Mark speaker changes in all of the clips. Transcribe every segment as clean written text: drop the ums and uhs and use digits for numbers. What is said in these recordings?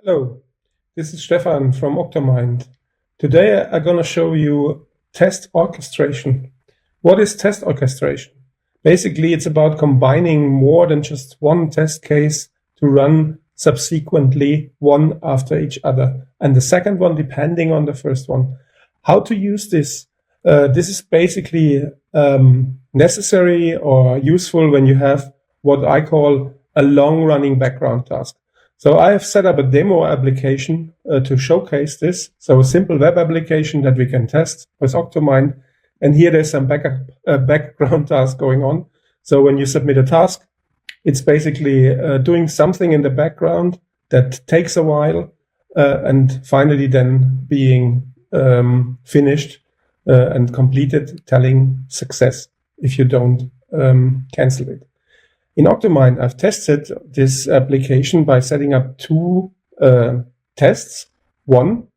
Speaker 1: Hello, this is Stefan from Octomind. Today I'm going to show you test orchestration. What is test orchestration? Basically, it's about combining more than just one test case to run subsequently one after each other, and the second one depending on the first one. How to use this? This is basically necessary or useful when you have what I call a long-running background task. So I have set up a demo application to showcase this. So a simple web application that we can test with Octomind. And here there's some background task going on. So when you submit a task, it's basically doing something in the background that takes a while and finally then being finished and completed, telling success if you don't cancel it. In Octomind, I've tested this application by setting up two tests. One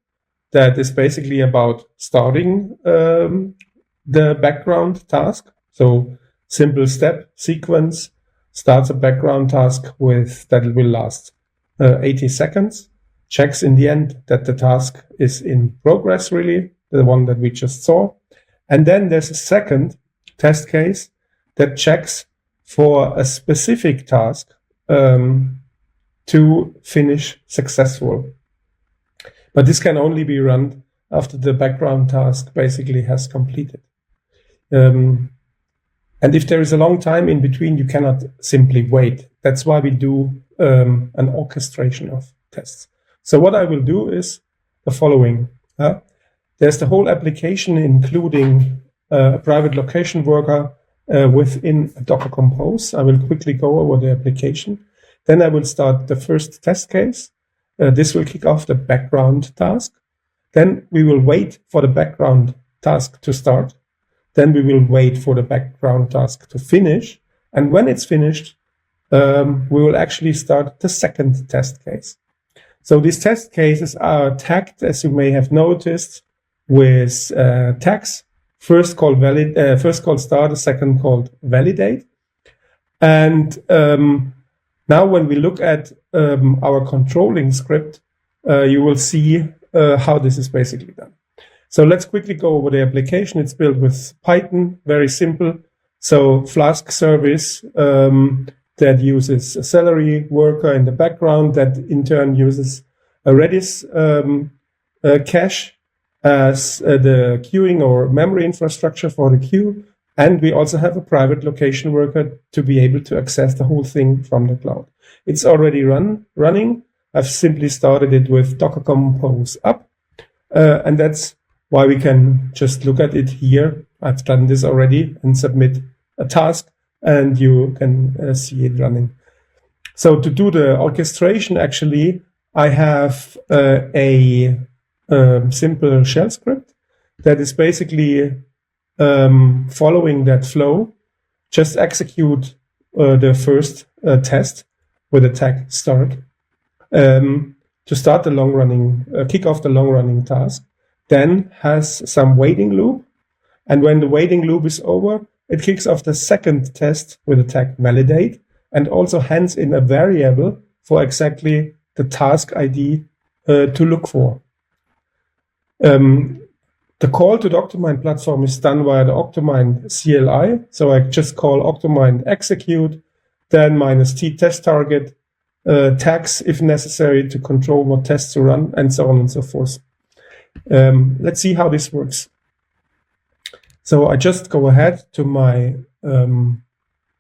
Speaker 1: that is basically about starting the background task. So simple step sequence starts a background task that will last 80 seconds. Checks in the end that the task is in progress, really, the one that we just saw. And then there's a second test case that checks for a specific task to finish successful. But this can only be run after the background task basically has completed. And if there is a long time in between, you cannot simply wait. That's why we do an orchestration of tests. So what I will do is the following. There's the whole application, including a private location worker within Docker Compose. I will quickly go over the application. Then I will start the first test case. This will kick off the background task. Then we will wait for the background task to start. Then we will wait for the background task to finish. And when it's finished, we will actually start the second test case. So these test cases are tagged, as you may have noticed, with tags. First called start, the second called validate. And now when we look at our controlling script, you will see how this is basically done. So let's quickly go over the application. It's built with Python, very simple. So Flask service that uses a Celery worker in the background that in turn uses a Redis cache as the queuing or memory infrastructure for the queue. And we also have a private location worker to be able to access the whole thing from the cloud. It's already running. I've simply started it with Docker Compose up. And that's why we can just look at it here. I've done this already and submit a task and you can see it running. So to do the orchestration, actually, I have a simple shell script that is basically following that flow. Just execute the first test with the tag start to start the long-running, kick off the long-running task. Then has some waiting loop, and when the waiting loop is over, it kicks off the second test with the tag validate, and also hands in a variable for exactly the task ID to look for. The call to the Octomind platform is done via the Octomind CLI. So I just call Octomind execute, then -t test target, tags if necessary to control what tests to run, and so on and so forth. Let's see how this works. So I just go ahead to my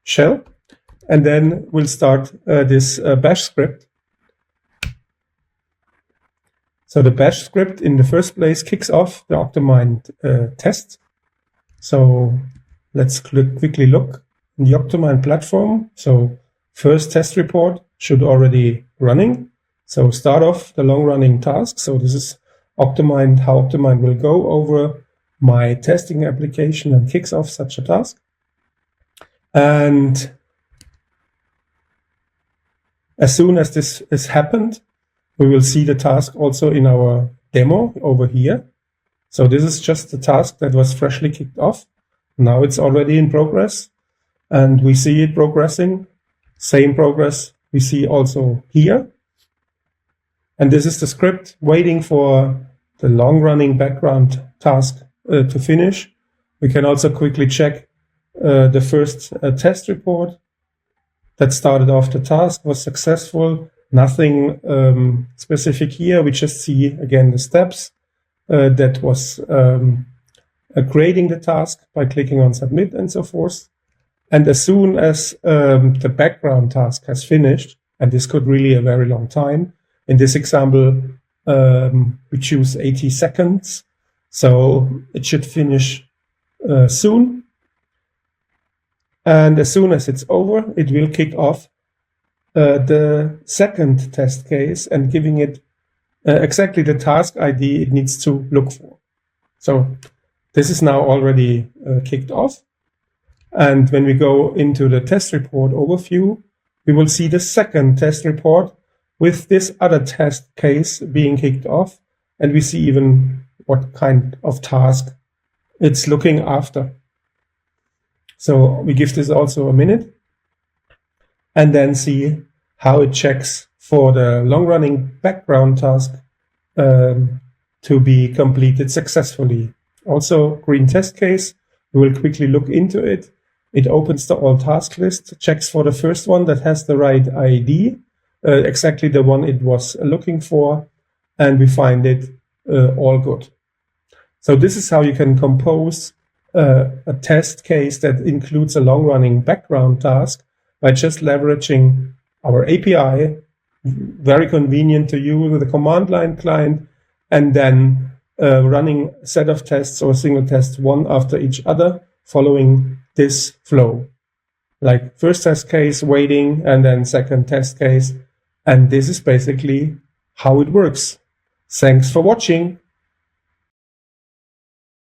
Speaker 1: shell, and then we'll start this bash script. So the bash script in the first place kicks off the Octomind test. So let's quickly look in the Octomind platform. So first test report should already running. So start off the long running task. So this is Octomind, how Octomind will go over my testing application and kicks off such a task. And as soon as this has happened, we will see the task also in our demo over here. So this is just the task that was freshly kicked off. Now it's already in progress and we see it progressing. Same progress we see also here. And this is the script waiting for the long-running background task to finish. We can also quickly check the first test report that started off the task was successful. Nothing specific here. We just see again the steps that was creating the task by clicking on submit and so forth. And as soon as the background task has finished, and this could really a very long time. In this example, we choose 80 seconds. So it should finish soon. And as soon as it's over, it will kick off the second test case and giving it exactly the task ID it needs to look for. So this is now already kicked off. And when we go into the test report overview, we will see the second test report with this other test case being kicked off. And we see even what kind of task it's looking after. So we give this also a minute and then see how it checks for the long-running background task to be completed successfully. Also, green test case, we will quickly look into it. It opens the all task list, checks for the first one that has the right ID, exactly the one it was looking for, and we find it all good. So this is how you can compose a test case that includes a long-running background task by just leveraging our API, very convenient to use with a command line client, and then running a set of tests or single tests one after each other, following this flow. Like first test case, waiting, and then second test case. And this is basically how it works. Thanks for watching.